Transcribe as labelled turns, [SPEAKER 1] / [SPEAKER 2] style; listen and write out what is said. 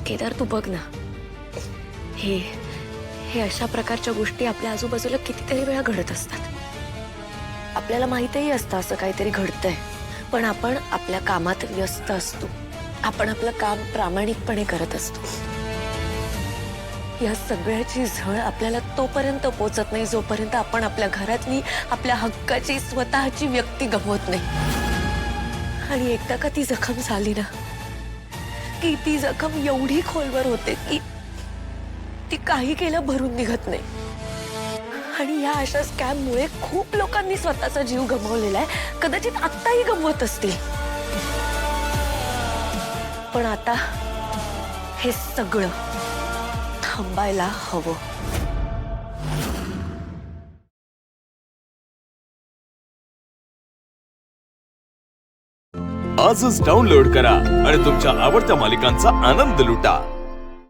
[SPEAKER 1] केदार तू बघ ना, हे हे अशा प्रकारच्या गोष्टी आपल्या आजूबाजूला कितीतरी वेळा घडत असतात। आपल्याला माहितही असतं असं काहीतरी घडतंय, पण आपण आपल्या कामात व्यस्त असतो, आपण आपलं काम प्रामाणिकपणे करत असतो। या सगळ्याची झळ आपल्याला तोपर्यंत पोचत नाही जोपर्यंत आपण आपल्या घरातली, आपल्या हक्काची स्वतःची व्यक्ती गमवत नाही। आणि एकदा का ती जखम झाली ना, की ती जखम एवढी खोलवर होते की ती काही केलं भरून निघत नाही। आणि या अशा स्कॅममुळे खूप लोकांनी स्वतःचा जीव गमावलेला आहे, कदाचित आत्ताही गमवत असतील। पण आता हे सगळं थांबायला हवं।
[SPEAKER 2] आजच डाउनलोड करा आणि तुमच्या आवडत्या मालिकांचा आनंद लुटा।